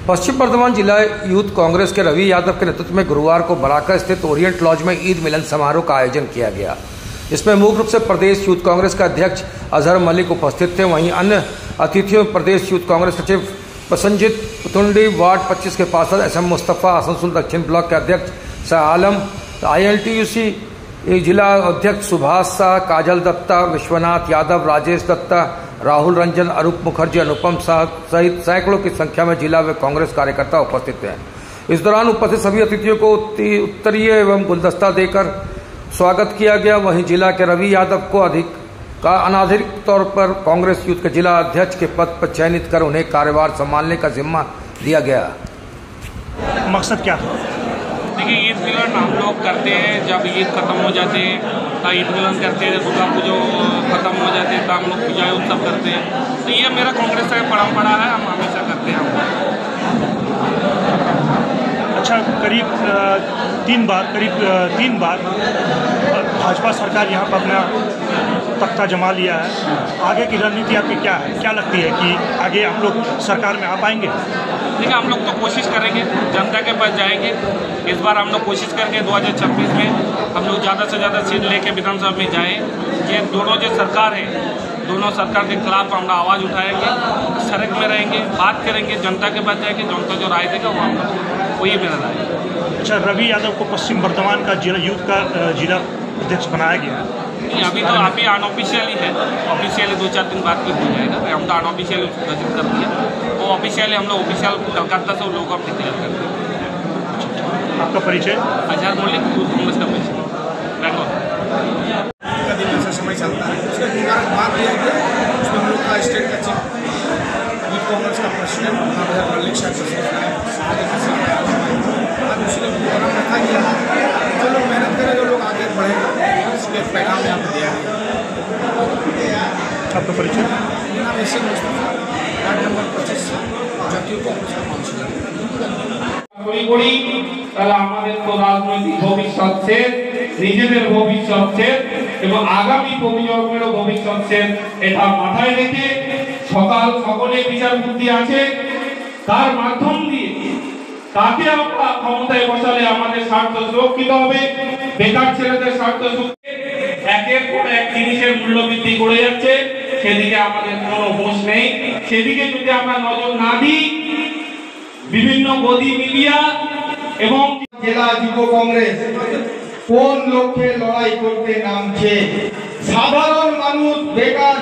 पश्चिम बर्धमान जिला यूथ कांग्रेस के रवि यादव के नेतृत्व में गुरुवार को बराका स्थित ओरिएंट लॉज में ईद मिलन समारोह का आयोजन किया गया। इसमें मुख्य रूप से प्रदेश यूथ कांग्रेस का अध्यक्ष अजहर मलिक उपस्थित थे। वहीं अन्य अतिथियों में प्रदेश यूथ कांग्रेस सचिव प्रसन्नजीत पुतुंडी, वार्ड 25 के पार्षद SM मुस्तफा, आसनसोल दक्षिण ब्लॉक के अध्यक्ष शाह आलम, ILTUC जिला अध्यक्ष सुभाष शाह, काजल दत्ता, विश्वनाथ यादव, राजेश दत्ता, राहुल रंजन, अरूप मुखर्जी, अनुपम शाह सहित सैकड़ों की संख्या में जिला व कांग्रेस कार्यकर्ता उपस्थित हैं। इस दौरान उपस्थित सभी अतिथियों को उत्तरीय एवं गुलदस्ता देकर स्वागत किया गया। वहीं जिला के रवि यादव को अनाधिकृत तौर पर कांग्रेस यूथ के जिला अध्यक्ष के पद पर चयनित कर उन्हें कार्यभार संभालने का जिम्मा दिया गया। मकसद क्या था? देखिए, ईद मिलन हम लोग करते हैं जब ईद खत्म हो जाते हैं, ईद मिलन करते हैं, दुर्गा पूजा खत्म हो जाते हैं तो हम लोग पूजा उत्सव करते हैं। तो ये मेरा कांग्रेस का परंपरा है, हम हमेशा करते हैं। अच्छा, करीब तीन बार भाजपा सरकार यहाँ पर अपना तख्ता जमा लिया है। आगे की रणनीति आपकी क्या है? क्या लगती है कि आगे हम लोग सरकार में आ पाएंगे? देखिए, हम लोग तो कोशिश करेंगे, जनता के पास जाएंगे। इस बार हम लोग कोशिश करेंगे 2026 में हम लोग ज़्यादा से ज़्यादा सीट लेके विधानसभा में जाएँ। ये दोनों जो सरकार है, दोनों सरकार के खिलाफ हम आवाज़ उठाएंगे, सड़क में रहेंगे, बात करेंगे, जनता के पास जाएंगे, जनता जो राय देगा वो हम लोग, वही मेरा राय है। अच्छा, रवि यादव को पश्चिम बर्धमान का जिला यूथ का जिला अध्यक्ष बनाया गया है। अभी तो अभी अनऑफिशियल ही है, ऑफिशियल 2-4 दिन बाद हो जाएगा। हम तो अनऑफिशियल घोषित कर दिया, वो ऑफिशियल हम लोग ऑफिशियल कलकत्ता से लोग हम डिक्लेयर कर दिए। आपका परिचय? अजहर मलिक, कांग्रेस का परिचय, बेंगलोर। का दिन ऐसा समय चलता है, उसका निवारक बात यह है कि उसमें हम लोग का स्टेट का चीफ यूथ कांग्रेस का प्रेसिडेंट अजहर मलिक साहब उसने प्रोग्राम रखा गया। जो लोग मेहनत करें, जो लोग आगे बढ़ेंगे, इसके पैगाम यहाँ पर दिया गया। आपका परिचय? मेरा नाम SM मुस्तफा, वार्ड नंबर 25 জাতীয় কংগ্রেস কাউন্সিলর। তাহলে আমাদের তো রাজনৈতিক ভবিষ্যৎ শেষ, নিজেদের ভবিষ্যৎ শেষ এবং আগামী প্রজন্মেরও ভবিষ্যৎ শেষ। এটা মাথায় রেখে সকলে বিচার বুদ্ধি আছে, তার মাধ্যম দিয়ে তাকে আমরা ক্ষমতায় বসালে আমাদের স্বার্থ সুরক্ষিত হবে, বেকার ছেলেদের স্বার্থ একের পর এক জিনিসের মূল্য বৃদ্ধি করে যাচ্ছে, সেদিকে আমাদের কোনো হোশ নেই। সেদিকে যদি আমরা নজর না দিই, বিভিন্ন গদি মিডিয়া এবং জেলা যুব কংগ্রেস কোন লক্ষ্যে লড়াই করতে নামছে? সাধারণ মানুষ বেকার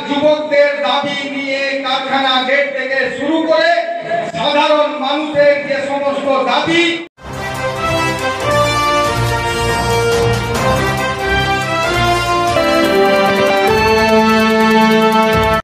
যুবকদের দাবি নিয়ে কারখানা গেট থেকে শুরু করে সাধারণ মানুষের যে সমস্ত দাবি